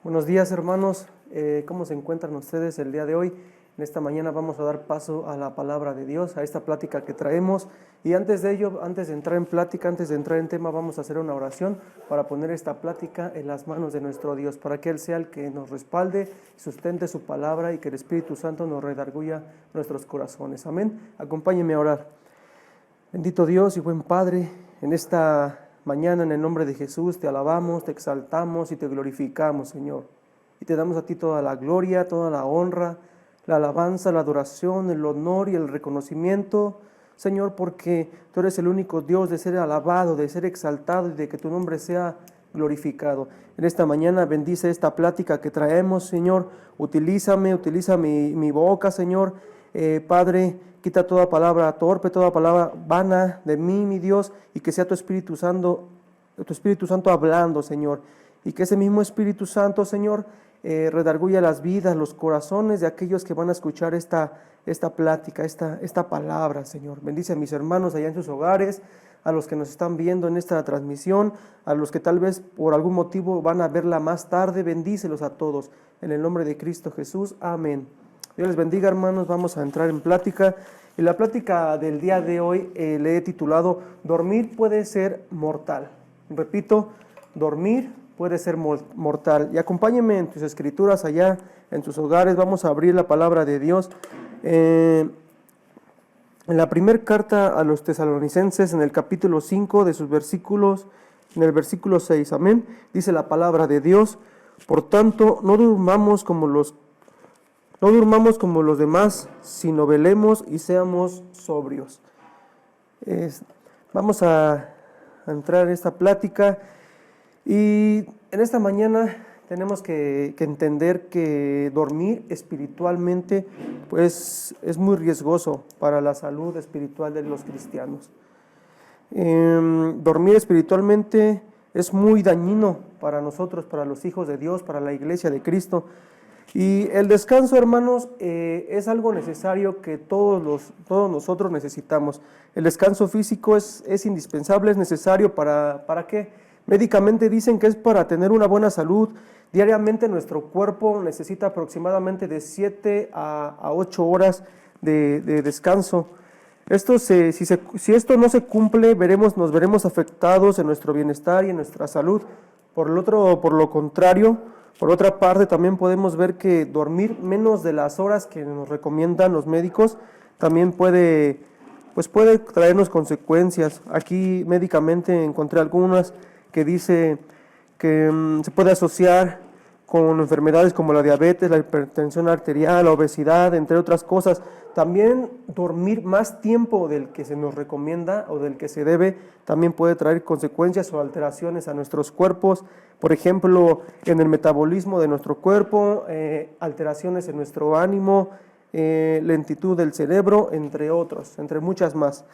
Buenos días, hermanos. ¿Cómo se encuentran ustedes el día de hoy? En esta mañana vamos a dar paso a la palabra de Dios, a esta plática que traemos. Y antes de ello, antes de entrar en plática, antes de entrar en tema, vamos a hacer una oración para poner esta plática en las manos de nuestro Dios, para que Él sea el que nos respalde, sustente su palabra y que el Espíritu Santo nos redarguya nuestros corazones. Amén. Acompáñenme a orar. Bendito Dios y buen Padre, en esta mañana, en el nombre de Jesús, te alabamos, te exaltamos y te glorificamos, Señor. Y te damos a ti toda la gloria, toda la honra, la alabanza, la adoración, el honor y el reconocimiento, Señor, porque tú eres el único Dios de ser alabado, de ser exaltado y de que tu nombre sea glorificado. En esta mañana bendice esta plática que traemos, Señor. Utiliza mi boca, Señor. Padre, quita toda palabra torpe, toda palabra vana de mí, mi Dios, y que sea tu Espíritu Santo hablando, Señor. Y que ese mismo Espíritu Santo, Señor, redarguya las vidas, los corazones de aquellos que van a escuchar esta plática, esta palabra, Señor. Bendice a mis hermanos allá en sus hogares, a los que nos están viendo en esta transmisión, a los que tal vez por algún motivo van a verla más tarde. Bendícelos a todos. En el nombre de Cristo Jesús. Amén. Dios les bendiga, hermanos. Vamos a entrar en plática. Y la plática del día de hoy le he titulado Dormir puede ser mortal. Repito, dormir puede ser mortal. Y acompáñenme en tus escrituras allá, en tus hogares. Vamos a abrir la palabra de Dios. En la primera carta a los tesalonicenses, en el capítulo 5 de sus versículos, en el versículo 6. Amén. Dice la palabra de Dios: Por tanto, no durmamos como los demás, sino velemos y seamos sobrios. Vamos a entrar en esta plática y en esta mañana tenemos que entender que dormir espiritualmente pues es muy riesgoso para la salud espiritual de los cristianos. Dormir espiritualmente es muy dañino para nosotros, para los hijos de Dios, para la iglesia de Cristo. Y el descanso, hermanos, es algo necesario que todos nosotros necesitamos. El descanso físico es indispensable, es necesario ¿para qué? Médicamente dicen que es para tener una buena salud. Diariamente nuestro cuerpo necesita aproximadamente de 7 a 8 horas de descanso. Si esto no se cumple, nos veremos afectados en nuestro bienestar y en nuestra salud. Por lo contrario, por otra parte, también podemos ver que dormir menos de las horas que nos recomiendan los médicos también puede traernos consecuencias. Aquí médicamente encontré algunas que dice que se puede asociar con enfermedades como la diabetes, la hipertensión arterial, la obesidad, entre otras cosas. También dormir más tiempo del que se nos recomienda o del que se debe también puede traer consecuencias o alteraciones a nuestros cuerpos. Por ejemplo, en el metabolismo de nuestro cuerpo, alteraciones en nuestro ánimo, lentitud del cerebro, entre muchas más.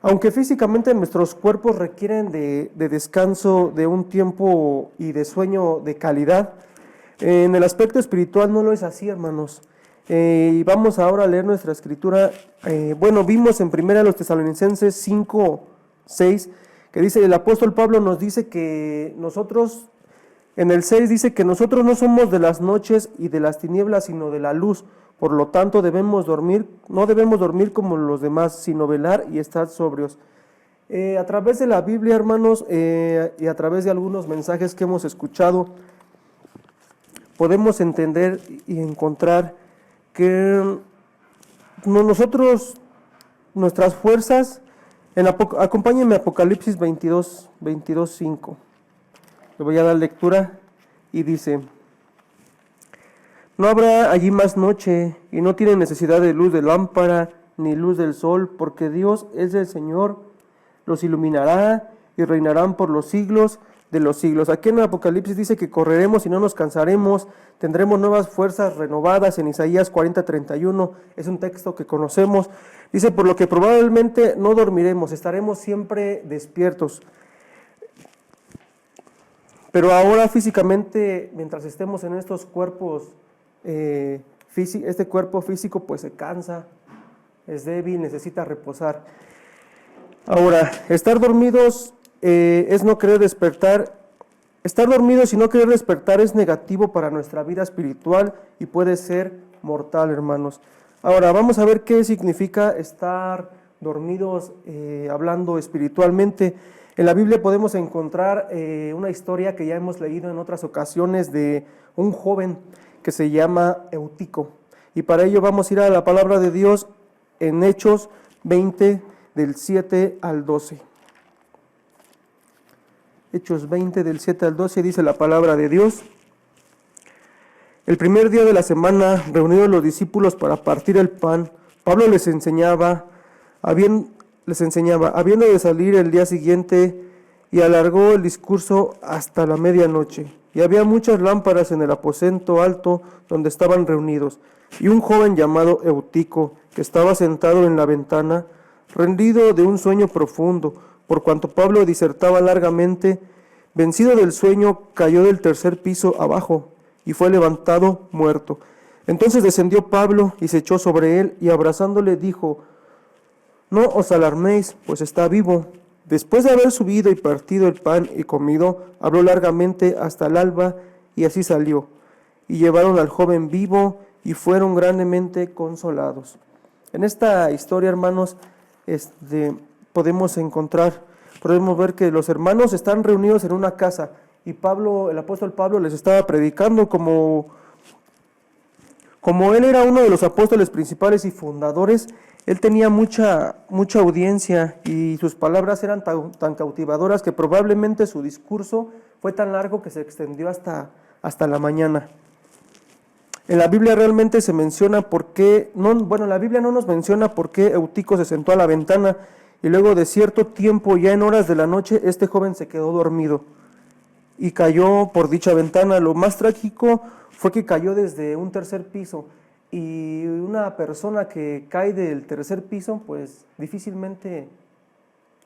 Aunque físicamente nuestros cuerpos requieren de descanso, de un tiempo y de sueño de calidad, en el aspecto espiritual no lo es así, hermanos. Y vamos ahora a leer nuestra escritura. Vimos en 1 Tesalonicenses 5:6, que dice, el apóstol Pablo nos dice que nosotros, en el 6 dice que nosotros no somos de las noches y de las tinieblas, sino de la luz. Por lo tanto, no debemos dormir como los demás, sino velar y estar sobrios. A través de la Biblia, hermanos, y a través de algunos mensajes que hemos escuchado, podemos entender y encontrar que nuestras fuerzas, acompáñenme a Apocalipsis 22:5. Le voy a dar lectura y dice: No habrá allí más noche, y no tienen necesidad de luz de lámpara, ni luz del sol, porque Dios es el Señor, los iluminará y reinarán por los siglos de los siglos. Aquí en el Apocalipsis dice que correremos y no nos cansaremos, tendremos nuevas fuerzas renovadas. En Isaías 40:31 es un texto que conocemos. Dice, por lo que probablemente no dormiremos, estaremos siempre despiertos. Pero ahora físicamente, mientras estemos en estos cuerpos, este cuerpo físico pues se cansa, es débil, necesita reposar. Ahora, estar dormidos es no querer despertar estar dormidos y no querer despertar es negativo para nuestra vida espiritual y puede ser mortal, hermanos. Ahora, vamos a ver qué significa estar dormidos hablando espiritualmente. En la Biblia podemos encontrar una historia que ya hemos leído en otras ocasiones de un joven que se llama Eutico. Y para ello vamos a ir a la palabra de Dios en Hechos 20, del 7 al 12. Hechos 20, del 7 al 12, dice la palabra de Dios. El primer día de la semana, reunidos los discípulos para partir el pan, Pablo les enseñaba, habiendo de salir el día siguiente, y alargó el discurso hasta la medianoche. Y había muchas lámparas en el aposento alto donde estaban reunidos, y un joven llamado Eutico, que estaba sentado en la ventana, rendido de un sueño profundo, por cuanto Pablo disertaba largamente, vencido del sueño, cayó del tercer piso abajo, y fue levantado muerto. Entonces descendió Pablo y se echó sobre él, y abrazándole dijo: no os alarméis, pues está vivo. Después de haber subido y partido el pan y comido, habló largamente hasta el alba, y así salió. Y llevaron al joven vivo, y fueron grandemente consolados. En esta historia, hermanos, podemos ver que los hermanos están reunidos en una casa, y Pablo, el apóstol Pablo, les estaba predicando como él era uno de los apóstoles principales y fundadores. Él tenía mucha audiencia y sus palabras eran tan cautivadoras que probablemente su discurso fue tan largo que se extendió hasta la mañana. En la Biblia realmente se menciona la Biblia no nos menciona por qué Eutico se sentó a la ventana y luego de cierto tiempo, ya en horas de la noche, este joven se quedó dormido y cayó por dicha ventana. Lo más trágico fue que cayó desde un tercer piso, y una persona que cae del tercer piso, pues difícilmente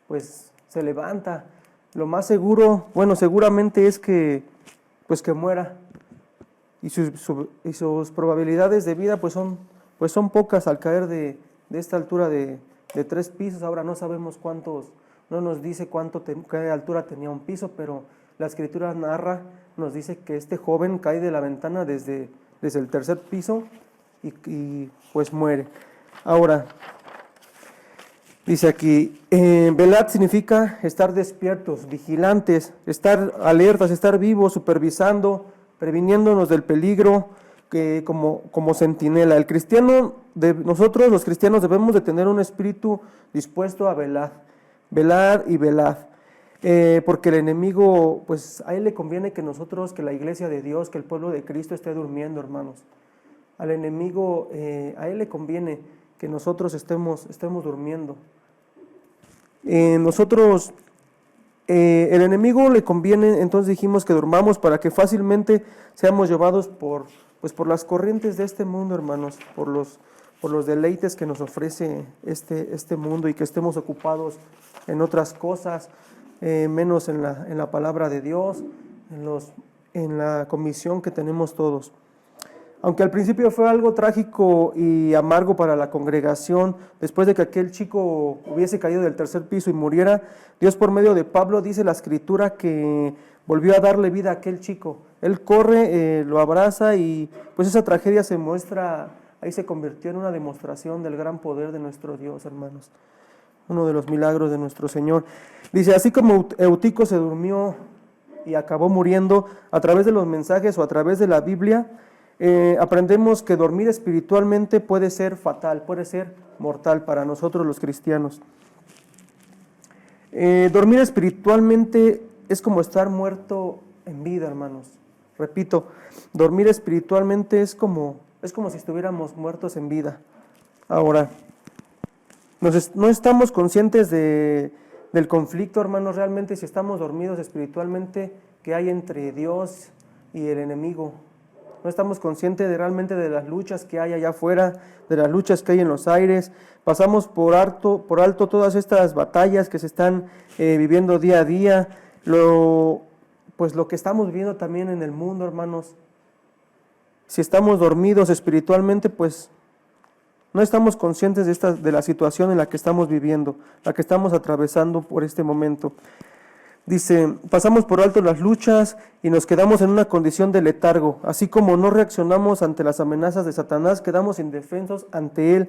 pues se levanta. Lo más seguro, seguramente es que muera, y sus probabilidades de vida pues son pocas al caer de esta altura de 3 pisos. Ahora no sabemos no nos dice qué altura tenía un piso, pero la Escritura nos dice que este joven cae de la ventana desde el tercer piso y pues muere. Ahora, dice aquí, velad significa estar despiertos, vigilantes, estar alertas, estar vivos, supervisando, previniéndonos del peligro, como centinela. Nosotros los cristianos debemos de tener un espíritu dispuesto a velar y velad. Porque el enemigo, pues a él le conviene que la iglesia de Dios, que el pueblo de Cristo esté durmiendo, hermanos. Al enemigo, a él le conviene que nosotros estemos durmiendo. El enemigo le conviene, entonces dijimos, que durmamos para que fácilmente seamos llevados por las corrientes de este mundo, hermanos, por los deleites que nos ofrece este mundo, y que estemos ocupados en otras cosas, menos en la palabra de Dios, en la comisión que tenemos todos. Aunque al principio fue algo trágico y amargo para la congregación, después de que aquel chico hubiese caído del tercer piso y muriera, Dios por medio de Pablo dice la Escritura que volvió a darle vida a aquel chico. Él corre, lo abraza, y pues esa tragedia ahí se convirtió en una demostración del gran poder de nuestro Dios, hermanos. Uno de los milagros de nuestro Señor. Dice, así como Eutico se durmió y acabó muriendo, a través de los mensajes o a través de la Biblia, aprendemos que dormir espiritualmente puede ser fatal, puede ser mortal para nosotros los cristianos. Dormir espiritualmente es como estar muerto en vida, hermanos. Repito, dormir espiritualmente es como si estuviéramos muertos en vida. Ahora, no estamos conscientes del conflicto, hermanos, realmente, si estamos dormidos espiritualmente, que hay entre Dios y el enemigo. No estamos conscientes realmente de las luchas que hay allá afuera, de las luchas que hay en los aires. Pasamos por alto todas estas batallas que se están viviendo día a día. Lo que estamos viviendo también en el mundo, hermanos. Si estamos dormidos espiritualmente, pues no estamos conscientes de la situación en la que estamos viviendo, la que estamos atravesando por este momento. Dice, pasamos por alto las luchas y nos quedamos en una condición de letargo. Así como no reaccionamos ante las amenazas de Satanás, quedamos indefensos ante él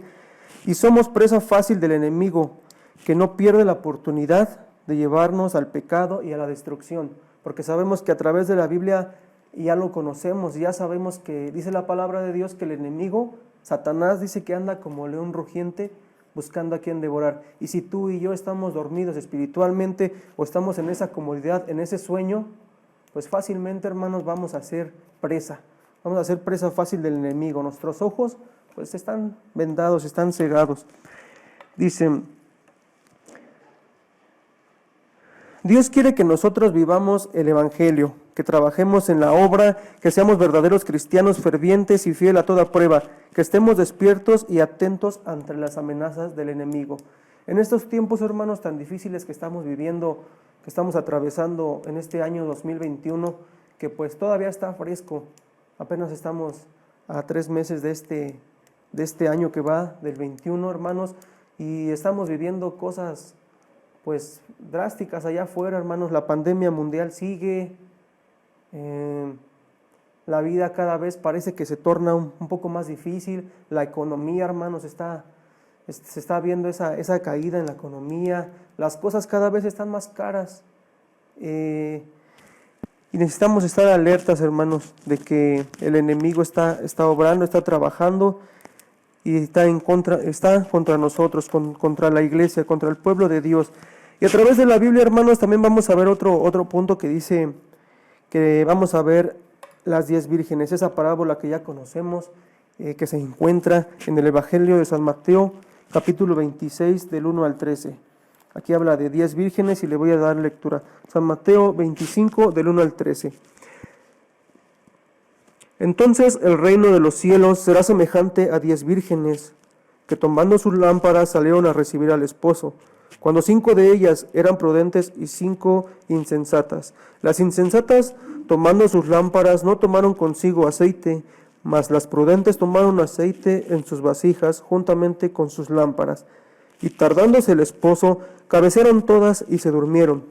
y somos presa fácil del enemigo, que no pierde la oportunidad de llevarnos al pecado y a la destrucción. Porque sabemos que a través de la Biblia ya lo conocemos, ya sabemos que dice la palabra de Dios que el enemigo, Satanás, dice que anda como león rugiente buscando a quien devorar. Y si tú y yo estamos dormidos espiritualmente o estamos en esa comodidad, en ese sueño, pues fácilmente, hermanos, vamos a ser presa fácil del enemigo. Nuestros ojos pues están vendados, están cegados. Dice, Dios quiere que nosotros vivamos el Evangelio, que trabajemos en la obra, que seamos verdaderos cristianos fervientes y fieles a toda prueba, que estemos despiertos y atentos ante las amenazas del enemigo. En estos tiempos, hermanos, tan difíciles que estamos viviendo, que estamos atravesando en este año 2021, que pues todavía está fresco, apenas estamos a 3 meses de este año que va, del 21, hermanos, y estamos viviendo cosas pues drásticas allá afuera, hermanos. La pandemia mundial sigue, la vida cada vez parece que se torna un poco más difícil, la economía, hermanos, se está viendo esa caída en la economía, las cosas cada vez están más caras, y necesitamos estar alertas, hermanos, de que el enemigo está obrando, está trabajando y está contra nosotros, contra la iglesia, contra el pueblo de Dios. Y a través de la Biblia, hermanos, también vamos a ver otro punto que dice que vamos a ver las 10 vírgenes, esa parábola que ya conocemos, que se encuentra en el Evangelio de San Mateo, capítulo 26, del 1 al 13. Aquí habla de 10 vírgenes y le voy a dar lectura. San Mateo 25, del 1 al 13. Entonces el reino de los cielos será semejante a 10 vírgenes, que tomando sus lámparas salieron a recibir al esposo. Cuando 5 de ellas eran prudentes y 5 insensatas. Las insensatas, tomando sus lámparas, no tomaron consigo aceite, mas las prudentes tomaron aceite en sus vasijas juntamente con sus lámparas. Y tardándose el esposo, cabecearon todas y se durmieron.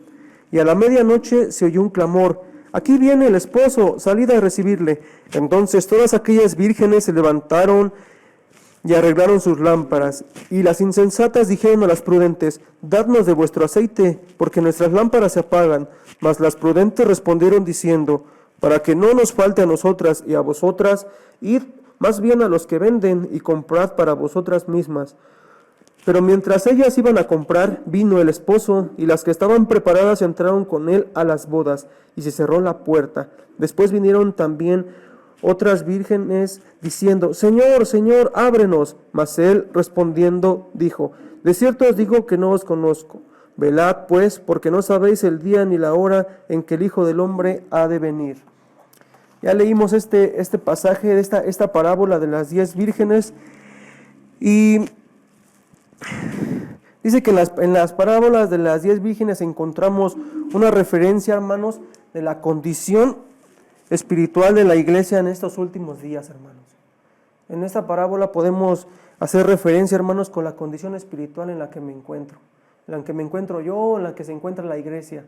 Y a la medianoche se oyó un clamor: «Aquí viene el esposo, salid a recibirle». Entonces todas aquellas vírgenes se levantaron y arreglaron sus lámparas. Y las insensatas dijeron a las prudentes: «Dadnos de vuestro aceite, porque nuestras lámparas se apagan». Mas las prudentes respondieron diciendo: «Para que no nos falte a nosotras y a vosotras, id más bien a los que venden y comprad para vosotras mismas». Pero mientras ellas iban a comprar, vino el esposo, y las que estaban preparadas entraron con él a las bodas, y se cerró la puerta. Después vinieron también otras vírgenes diciendo: «Señor, Señor, ábrenos». Mas él respondiendo dijo: «De cierto os digo que no os conozco. Velad pues, porque no sabéis el día ni la hora en que el Hijo del Hombre ha de venir». Ya leímos este pasaje, esta parábola de las 10 vírgenes, y dice que en las parábolas de las 10 vírgenes encontramos una referencia, hermanos, de la condición espiritual de la iglesia en estos últimos días, hermanos. En esta parábola podemos hacer referencia, hermanos, con la condición espiritual en la que me encuentro yo, en la que se encuentra la iglesia.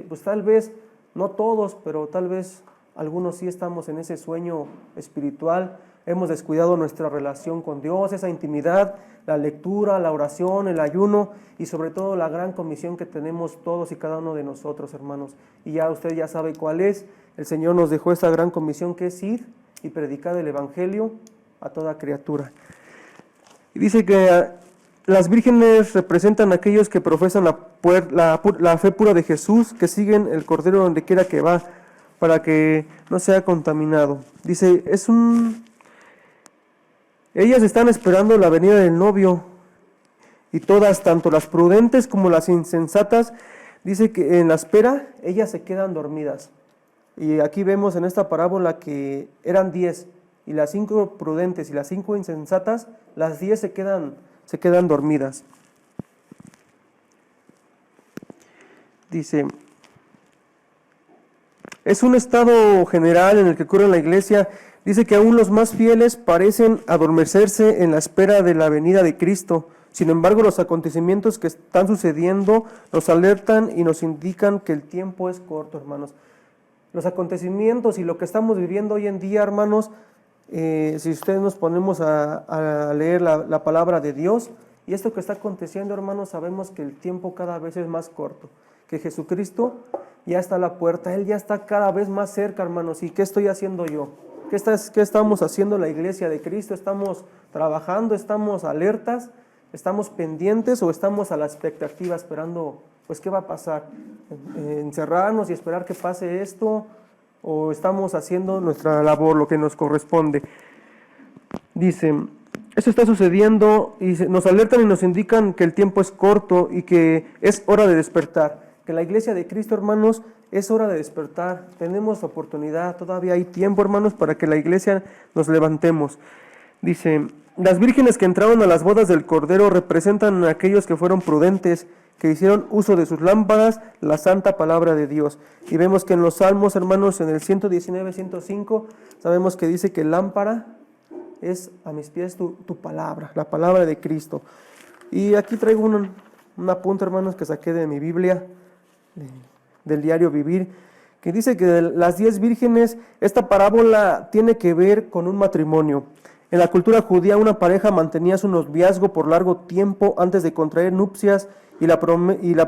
Pues tal vez, no todos, pero tal vez algunos sí estamos en ese sueño espiritual. Hemos descuidado nuestra relación con Dios, esa intimidad, la lectura, la oración, el ayuno y sobre todo la gran comisión que tenemos todos y cada uno de nosotros, hermanos. Y ya usted ya sabe cuál es. El Señor nos dejó esta gran comisión que es ir y predicar el Evangelio a toda criatura. Y dice que las vírgenes representan a aquellos que profesan la fe pura de Jesús, que siguen el Cordero donde quiera que va, para que no sea contaminado. Dice, ellas están esperando la venida del novio, y todas, tanto las prudentes como las insensatas, dice que en la espera ellas se quedan dormidas. Y aquí vemos en esta parábola que eran 10, y las 5 prudentes y las 5 insensatas, las 10 se quedan dormidas. Dice, es un estado general en el que ocurre en la iglesia. Dice que aún los más fieles parecen adormecerse en la espera de la venida de Cristo. Sin embargo, los acontecimientos que están sucediendo nos alertan y nos indican que el tiempo es corto, hermanos. Los acontecimientos y lo que estamos viviendo hoy en día, hermanos, si ustedes nos ponemos a leer la palabra de Dios, y esto que está aconteciendo, hermanos, sabemos que el tiempo cada vez es más corto, que Jesucristo ya está a la puerta, Él ya está cada vez más cerca, hermanos. ¿Y qué estoy haciendo yo? ¿Qué estamos haciendo la iglesia de Cristo? ¿Estamos trabajando? ¿Estamos alertas? ¿Estamos pendientes o estamos a la expectativa esperando, pues, qué va a pasar? ¿Encerrarnos y esperar que pase esto? ¿O estamos haciendo nuestra labor, lo que nos corresponde? Dice, esto está sucediendo y nos alertan y nos indican que el tiempo es corto y que es hora de despertar. Que la iglesia de Cristo, hermanos, es hora de despertar. Tenemos oportunidad, todavía hay tiempo, hermanos, para que la iglesia nos levantemos. Dice, las vírgenes que entraron a las bodas del Cordero representan a aquellos que fueron prudentes, que hicieron uso de sus lámparas, la santa palabra de Dios. Y vemos que en los Salmos, hermanos, en el 119, 105, sabemos que dice que lámpara es a mis pies tu palabra, la palabra de Cristo. Y aquí traigo un apunte, hermanos, que saqué de mi Biblia, del diario Vivir, que dice que de las 10 vírgenes, esta parábola tiene que ver con un matrimonio. En la cultura judía, una pareja mantenía su noviazgo por largo tiempo antes de contraer nupcias, y la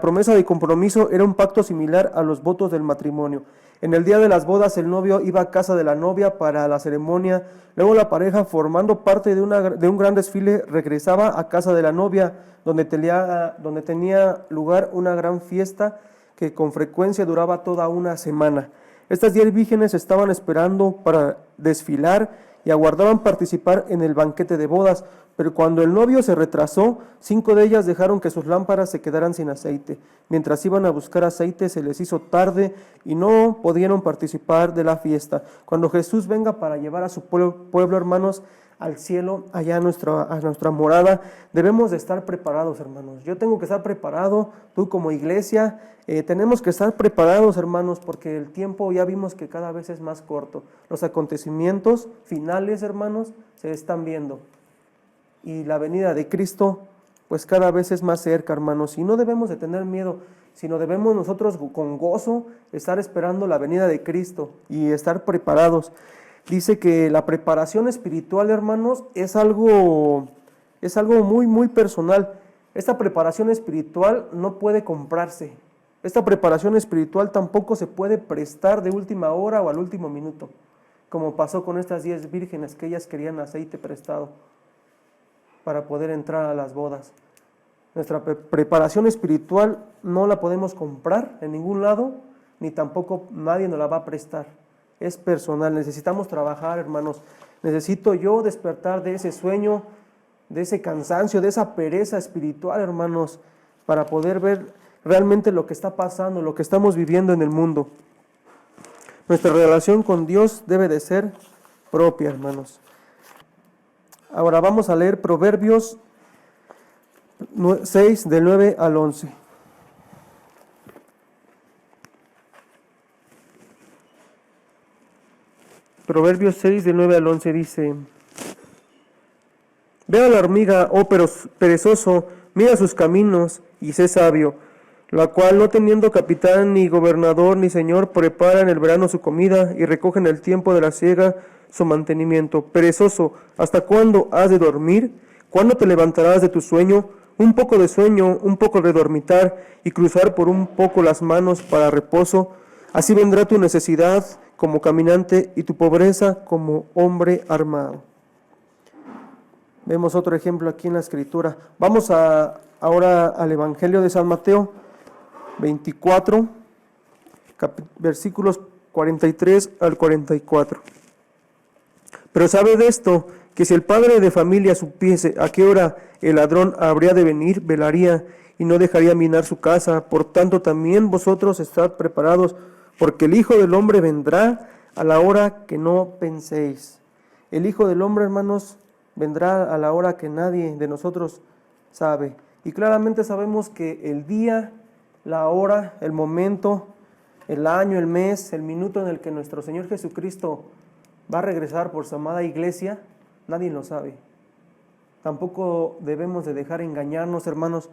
promesa de compromiso era un pacto similar a los votos del matrimonio. En el día de las bodas, el novio iba a casa de la novia para la ceremonia. Luego la pareja, formando parte de un gran desfile, regresaba a casa de la novia, donde tenía lugar una gran fiesta que con frecuencia duraba toda una semana. Estas 10 vírgenes estaban esperando para desfilar y aguardaban participar en el banquete de bodas, pero cuando el novio se retrasó, 5 de ellas dejaron que sus lámparas se quedaran sin aceite. Mientras iban a buscar aceite, se les hizo tarde y no pudieron participar de la fiesta. Cuando Jesús venga para llevar a su pueblo, hermanos, al cielo, allá a nuestra morada, debemos de estar preparados, hermanos. Yo tengo que estar preparado, tú como iglesia, tenemos que estar preparados, hermanos, porque el tiempo ya vimos que cada vez es más corto. Los acontecimientos finales, hermanos, se están viendo. Y la venida de Cristo, pues cada vez es más cerca, hermanos. Y no debemos de tener miedo, sino debemos nosotros con gozo estar esperando la venida de Cristo y estar preparados. Dice que la preparación espiritual, hermanos, es algo muy, muy personal. Esta preparación espiritual no puede comprarse. Esta preparación espiritual tampoco se puede prestar de última hora o al último minuto, como pasó con estas 10 vírgenes que ellas querían aceite prestado para poder entrar a las bodas. Nuestra preparación espiritual no la podemos comprar en ningún lado, ni tampoco nadie nos la va a prestar. Es personal, necesitamos trabajar, hermanos. Necesito yo despertar de ese sueño, de ese cansancio, de esa pereza espiritual, hermanos, para poder ver realmente lo que está pasando, lo que estamos viviendo en el mundo. Nuestra relación con Dios debe de ser propia, hermanos. Ahora vamos a leer Proverbios 6, del 9 al 11. Proverbios 6, del 9 al 11 dice: Ve a la hormiga, oh perezoso, mira sus caminos y sé sabio, la cual, no teniendo capitán, ni gobernador, ni señor, prepara en el verano su comida y recoge en el tiempo de la siega su mantenimiento. Perezoso, ¿hasta cuándo has de dormir? ¿Cuándo te levantarás de tu sueño? Un poco de sueño, un poco de dormitar y cruzar por un poco las manos para reposo. Así vendrá tu necesidad como caminante y tu pobreza como hombre armado. Vemos otro ejemplo aquí en la Escritura. Vamos ahora al Evangelio de San Mateo 24, versículos 43 al 44. Pero sabe de esto, que si el padre de familia supiese a qué hora el ladrón habría de venir, velaría y no dejaría minar su casa. Por tanto, también vosotros estad preparados, porque el Hijo del Hombre vendrá a la hora que no penséis. El Hijo del Hombre, hermanos, vendrá a la hora que nadie de nosotros sabe. Y claramente sabemos que el día, la hora, el momento, el año, el mes, el minuto en el que nuestro Señor Jesucristo va a regresar por su amada iglesia, nadie lo sabe. Tampoco debemos de dejar engañarnos, hermanos,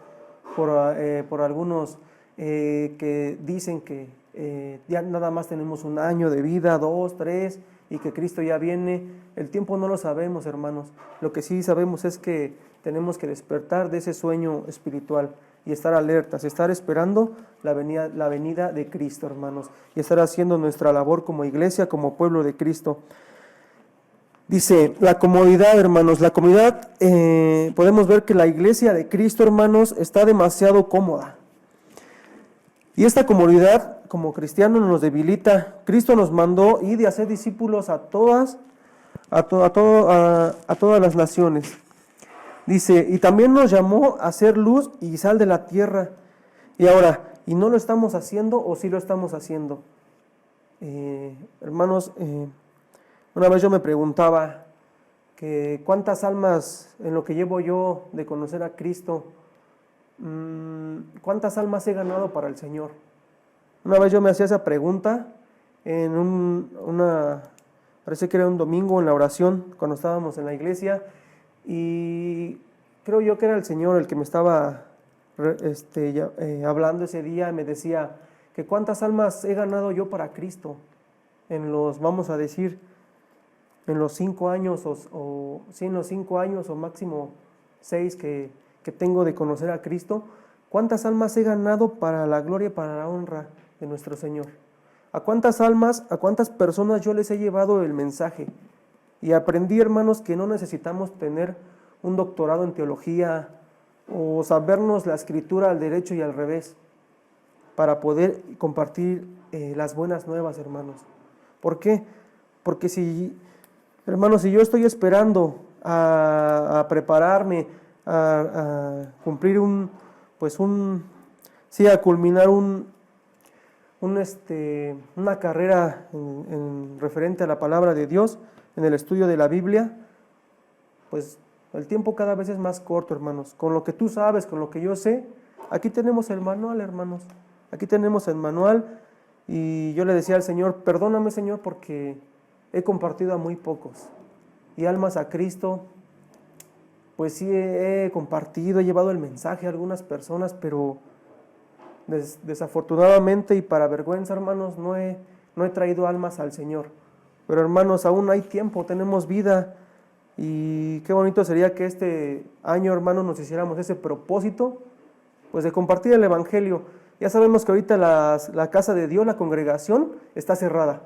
por algunos que dicen que ya nada más tenemos un año de vida, 2, 3, y que Cristo ya viene. El tiempo no lo sabemos, hermanos. Lo que sí sabemos es que tenemos que despertar de ese sueño espiritual y estar alertas, estar esperando la venida de Cristo, hermanos, y estar haciendo nuestra labor como iglesia, como pueblo de Cristo. Dice, la comodidad, hermanos, la comodidad, podemos ver que la iglesia de Cristo, hermanos, está demasiado cómoda. Y esta comodidad, como cristianos, nos debilita. Cristo nos mandó ir y hacer discípulos a todas las naciones. Dice, y también nos llamó a ser luz y sal de la tierra. Y ahora, ¿y no lo estamos haciendo o sí lo estamos haciendo? Hermanos, una vez yo me preguntaba que cuántas almas en lo que llevo yo de conocer a Cristo, cuántas almas he ganado para el Señor. Una vez yo me hacía esa pregunta en parece que era un domingo en la oración, cuando estábamos en la iglesia, y creo yo que era el Señor el que me estaba hablando ese día, y me decía que cuántas almas he ganado yo para Cristo vamos a decir, en los 5 años en los 5 años o máximo 6 que tengo de conocer a Cristo, ¿cuántas almas he ganado para la gloria y para la honra de nuestro Señor? ¿A cuántas almas, a cuántas personas yo les he llevado el mensaje? Y aprendí, hermanos, que no necesitamos tener un doctorado en teología o sabernos la escritura al derecho y al revés para poder compartir las buenas nuevas, hermanos. ¿Por qué? Porque hermanos, si yo estoy esperando a prepararme, a cumplir a culminar una carrera en referente a la palabra de Dios, en el estudio de la Biblia, pues el tiempo cada vez es más corto, hermanos. Con lo que tú sabes, con lo que yo sé, aquí tenemos el manual, hermanos. Aquí tenemos el manual y yo le decía al Señor, perdóname, Señor, porque he compartido a muy pocos. Y almas a Cristo, pues sí he compartido, he llevado el mensaje a algunas personas, pero desafortunadamente y para vergüenza, hermanos, no he traído almas al Señor. Pero hermanos, aún hay tiempo, tenemos vida, y qué bonito sería que este año, hermanos, nos hiciéramos ese propósito, pues de compartir el Evangelio. Ya sabemos que ahorita la casa de Dios, la congregación, está cerrada,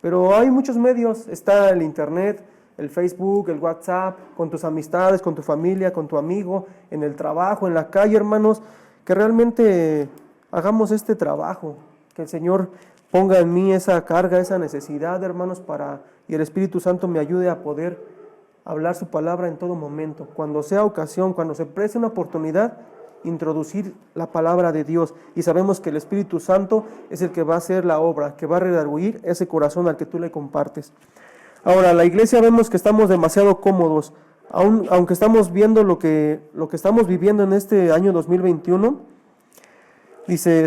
pero hay muchos medios, está el internet, el Facebook, el WhatsApp, con tus amistades, con tu familia, con tu amigo, en el trabajo, en la calle, hermanos, que realmente hagamos este trabajo, que el Señor ponga en mí esa carga, esa necesidad, hermanos, y el Espíritu Santo me ayude a poder hablar su palabra en todo momento. Cuando sea ocasión, cuando se preste una oportunidad, introducir la palabra de Dios. Y sabemos que el Espíritu Santo es el que va a hacer la obra, que va a redarguir ese corazón al que tú le compartes. Ahora, la iglesia vemos que estamos demasiado cómodos, aunque estamos viendo lo que estamos viviendo en este año 2021. Dice,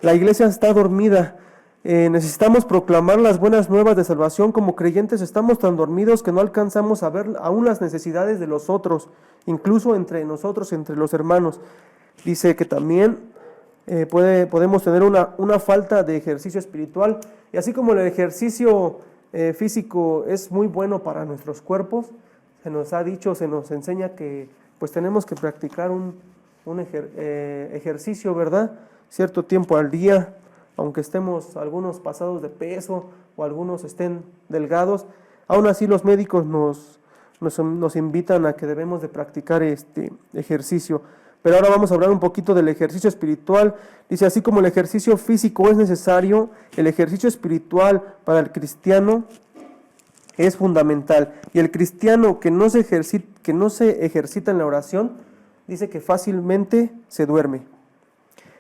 la iglesia está dormida, necesitamos proclamar las buenas nuevas de salvación. Como creyentes estamos tan dormidos que no alcanzamos a ver aún las necesidades de los otros, incluso entre nosotros, entre los hermanos. Dice que también podemos tener una falta de ejercicio espiritual, y así como el ejercicio físico es muy bueno para nuestros cuerpos, se nos ha dicho, se nos enseña que pues tenemos que practicar un ejercicio, ¿verdad? Cierto tiempo al día, aunque estemos algunos pasados de peso o algunos estén delgados, aún así los médicos nos invitan a que debemos de practicar este ejercicio. Pero ahora vamos a hablar un poquito del ejercicio espiritual. Dice, así como el ejercicio físico es necesario, el ejercicio espiritual para el cristiano es fundamental. Y el cristiano que no se ejercita en la oración, dice que fácilmente se duerme.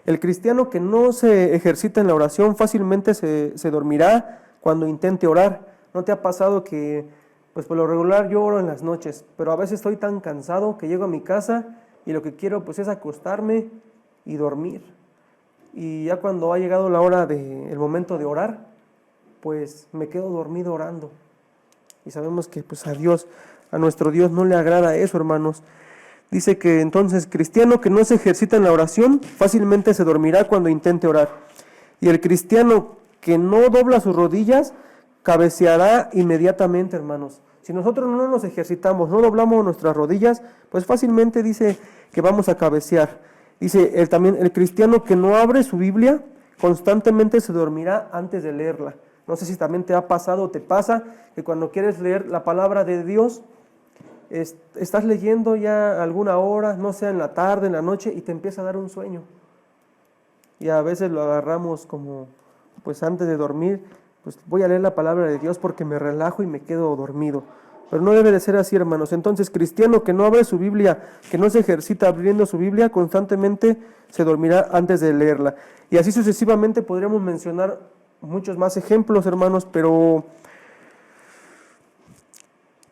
El cristiano que no se ejercita en la oración fácilmente se dormirá cuando intente orar. ¿No te ha pasado que, pues por lo regular yo oro en las noches, pero a veces estoy tan cansado que llego a mi casa y lo que quiero pues es acostarme y dormir? Y ya cuando ha llegado la hora el momento de orar, pues me quedo dormido orando. Y sabemos que pues a nuestro Dios no le agrada eso, hermanos. Dice que entonces, cristiano que no se ejercita en la oración, fácilmente se dormirá cuando intente orar. Y el cristiano que no dobla sus rodillas, cabeceará inmediatamente, hermanos. Si nosotros no nos ejercitamos, no doblamos nuestras rodillas, pues fácilmente dice que vamos a cabecear. Dice también, el cristiano que no abre su Biblia, constantemente se dormirá antes de leerla. No sé si también te ha pasado o te pasa que cuando quieres leer la palabra de Dios, estás leyendo ya alguna hora, no sea en la tarde, en la noche, y te empieza a dar un sueño. Y a veces lo agarramos como, pues antes de dormir, pues voy a leer la palabra de Dios porque me relajo y me quedo dormido. Pero no debe de ser así, hermanos. Entonces, cristiano que no abre su Biblia, que no se ejercita abriendo su Biblia, constantemente se dormirá antes de leerla. Y así sucesivamente podríamos mencionar muchos más ejemplos, hermanos, pero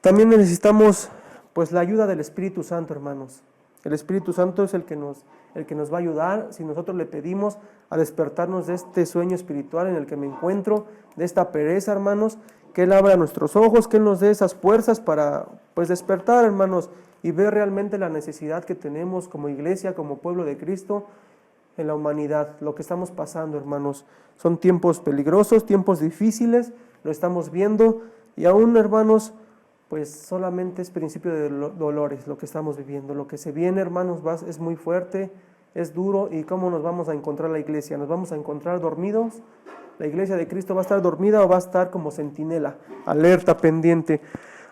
también necesitamos pues la ayuda del Espíritu Santo, hermanos. El Espíritu Santo es el que nos va a ayudar si nosotros le pedimos a despertarnos de este sueño espiritual en el que me encuentro, de esta pereza, hermanos, que Él abra nuestros ojos, que Él nos dé esas fuerzas para pues despertar, hermanos, y ver realmente la necesidad que tenemos como iglesia, como pueblo de Cristo, en la humanidad, lo que estamos pasando, hermanos. Son tiempos peligrosos, tiempos difíciles, lo estamos viendo, y aún, hermanos, pues solamente es principio de dolores lo que estamos viviendo. Lo que se viene, hermanos, es muy fuerte, es duro. ¿Y cómo nos vamos a encontrar la iglesia? ¿Nos vamos a encontrar dormidos? ¿La iglesia de Cristo va a estar dormida o va a estar como centinela, alerta, pendiente?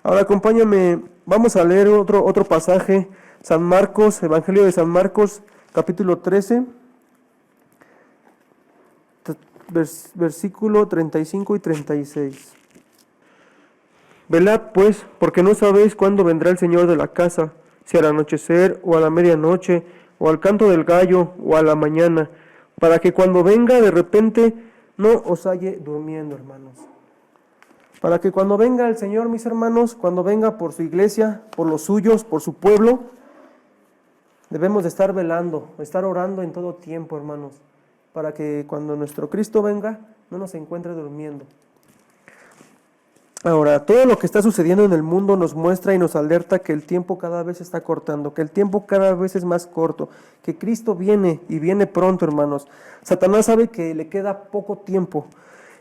Ahora acompáñame, vamos a leer otro pasaje, San Marcos, Evangelio de San Marcos, capítulo 13, versículo 35 y 36. Velad pues, porque no sabéis cuándo vendrá el Señor de la casa, si al anochecer, o a la medianoche, o al canto del gallo, o a la mañana, para que cuando venga de repente no os halle durmiendo, hermanos. Para que cuando venga el Señor, mis hermanos, cuando venga por su iglesia, por los suyos, por su pueblo, debemos de estar velando, estar orando en todo tiempo, hermanos, para que cuando nuestro Cristo venga, no nos encuentre durmiendo. Ahora, todo lo que está sucediendo en el mundo nos muestra y nos alerta que el tiempo cada vez se está cortando, que el tiempo cada vez es más corto, que Cristo viene y viene pronto, hermanos. Satanás sabe que le queda poco tiempo,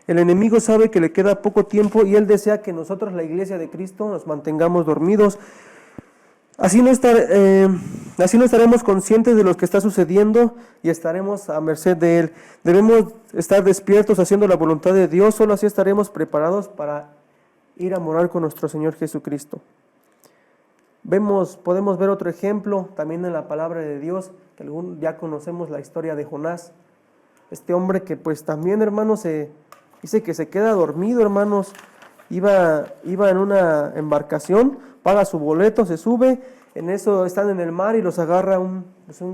el enemigo sabe que le queda poco tiempo y él desea que nosotros, la iglesia de Cristo, nos mantengamos dormidos. Así no estaremos conscientes de lo que está sucediendo y estaremos a merced de Él. Debemos estar despiertos haciendo la voluntad de Dios, solo así estaremos preparados para ir a morar con nuestro Señor Jesucristo. Podemos ver otro ejemplo también en la palabra de Dios, que ya conocemos la historia de Jonás. Este hombre que pues también, hermanos, dice que se queda dormido, hermanos. Iba en una embarcación, paga su boleto, se sube, en eso están en el mar y los agarra un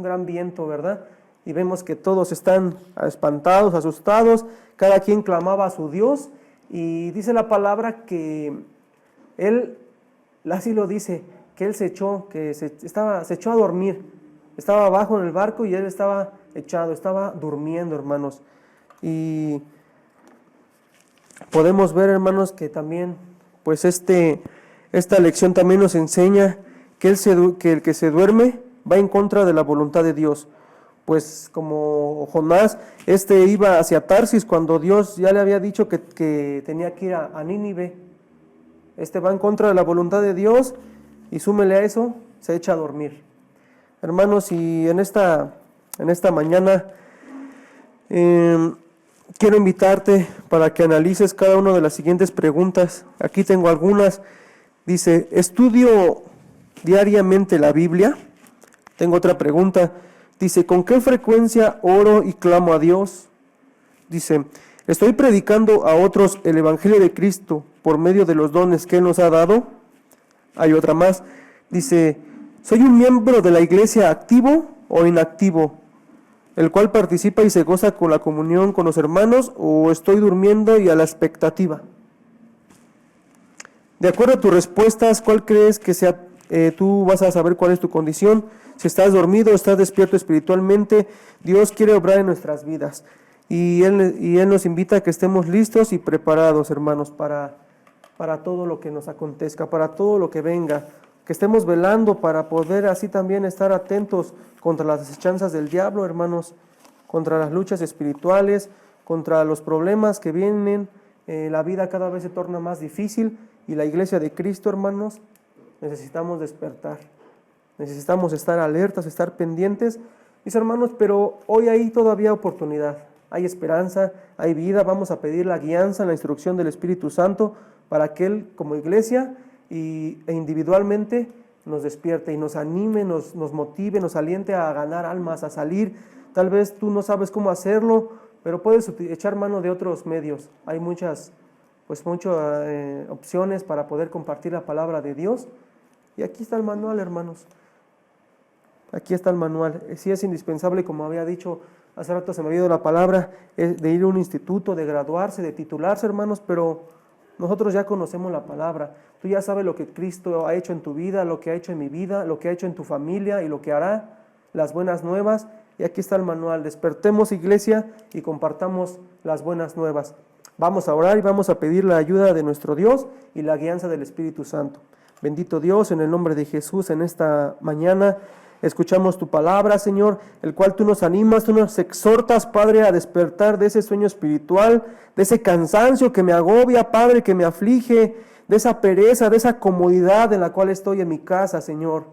gran viento, ¿verdad? Y vemos que todos están espantados, asustados, cada quien clamaba a su Dios, y dice la palabra que él, así lo dice, que él se echó a dormir, estaba abajo en el barco y él estaba echado, estaba durmiendo, hermanos. Y podemos ver, hermanos, que también, pues esta lección también nos enseña que el que se duerme va en contra de la voluntad de Dios. Pues como Jonás, iba hacia Tarsis cuando Dios ya le había dicho que tenía que ir a Nínive. Va en contra de la voluntad de Dios y súmele a eso, se echa a dormir. Hermanos, y en esta mañana quiero invitarte para que analices cada una de las siguientes preguntas. Aquí tengo algunas. Dice, ¿estudio diariamente la Biblia? Tengo otra pregunta. Dice, ¿con qué frecuencia oro y clamo a Dios? Dice, ¿estoy predicando a otros el Evangelio de Cristo por medio de los dones que Él nos ha dado? Hay otra más. Dice, ¿soy un miembro de la iglesia activo o inactivo, el cual participa y se goza con la comunión con los hermanos, o estoy durmiendo y a la expectativa? De acuerdo a tus respuestas, ¿cuál crees que sea? Tú vas a saber cuál es tu condición. Si estás dormido o estás despierto espiritualmente, Dios quiere obrar en nuestras vidas. Y Él nos invita a que estemos listos y preparados, hermanos, para para todo lo que nos acontezca, para todo lo que venga, que estemos velando para poder así también estar atentos contra las asechanzas del diablo, hermanos, contra las luchas espirituales, contra los problemas que vienen. La vida cada vez se torna más difícil y la iglesia de Cristo, hermanos, necesitamos despertar, necesitamos estar alertas, estar pendientes, mis hermanos, pero hoy hay todavía oportunidad, hay esperanza, hay vida. Vamos a pedir la guianza, la instrucción del Espíritu Santo para que Él como iglesia e individualmente nos despierte y nos anime, nos motive, nos aliente a ganar almas, a salir. Tal vez tú no sabes cómo hacerlo, pero puedes echar mano de otros medios. Hay muchas opciones para poder compartir la palabra de Dios. Y aquí está el manual, hermanos. Aquí está el manual. Sí es indispensable, como había dicho hace rato, se me había ido la palabra, de ir a un instituto, de graduarse, de titularse, hermanos, pero nosotros ya conocemos la palabra. Tú ya sabes lo que Cristo ha hecho en tu vida, lo que ha hecho en mi vida, lo que ha hecho en tu familia y lo que hará, las buenas nuevas. Y aquí está el manual. Despertemos, iglesia, y compartamos las buenas nuevas. Vamos a orar y vamos a pedir la ayuda de nuestro Dios y la guianza del Espíritu Santo. Bendito Dios, en el nombre de Jesús, en esta mañana escuchamos tu palabra, Señor, el cual tú nos animas, tú nos exhortas, Padre, a despertar de ese sueño espiritual, de ese cansancio que me agobia, Padre, que me aflige, de esa pereza, de esa comodidad en la cual estoy en mi casa, Señor.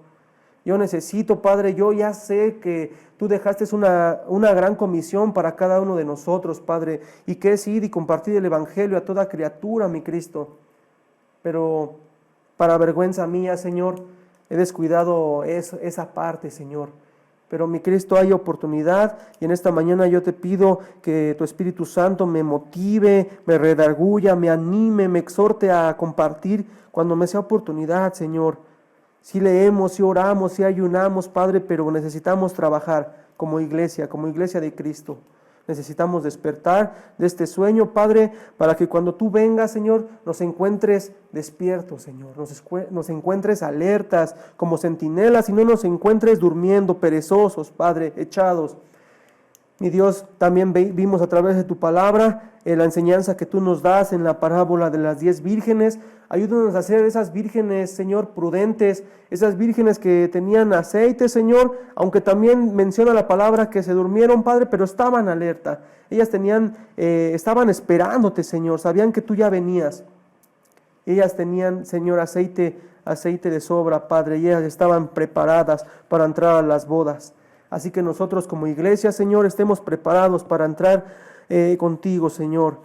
Yo necesito, Padre, yo ya sé que tú dejaste una gran comisión para cada uno de nosotros, Padre, y que es ir y compartir el Evangelio a toda criatura, mi Cristo. Pero para vergüenza mía, Señor, he descuidado esa parte, Señor. Pero mi Cristo, hay oportunidad y en esta mañana yo te pido que tu Espíritu Santo me motive, me redarguya, me anime, me exhorte a compartir cuando me sea oportunidad, Señor. Si leemos, si oramos, si ayunamos, Padre, pero necesitamos trabajar como iglesia de Cristo. Necesitamos despertar de este sueño, Padre, para que cuando tú vengas, Señor, nos encuentres despiertos, Señor. Nos encuentres alertas como centinelas y no nos encuentres durmiendo, perezosos, Padre, echados. Mi Dios, también vimos a través de tu palabra la enseñanza que tú nos das en la parábola de las 10 vírgenes. Ayúdanos a ser esas vírgenes, Señor, prudentes, esas vírgenes que tenían aceite, Señor, aunque también menciona la palabra que se durmieron, Padre, pero estaban alerta. Ellas estaban esperándote, Señor, sabían que tú ya venías. Ellas tenían, Señor, aceite de sobra, Padre, y ellas estaban preparadas para entrar a las bodas. Así que nosotros como iglesia, Señor, estemos preparados para entrar contigo, Señor,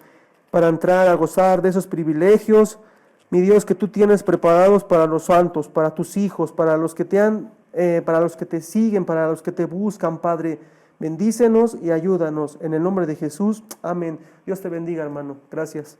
para entrar a gozar de esos privilegios, mi Dios, que tú tienes preparados para los santos, para tus hijos, para los que te siguen, para los que te buscan, Padre. Bendícenos y ayúdanos. En el nombre de Jesús, amén. Dios te bendiga, hermano. Gracias.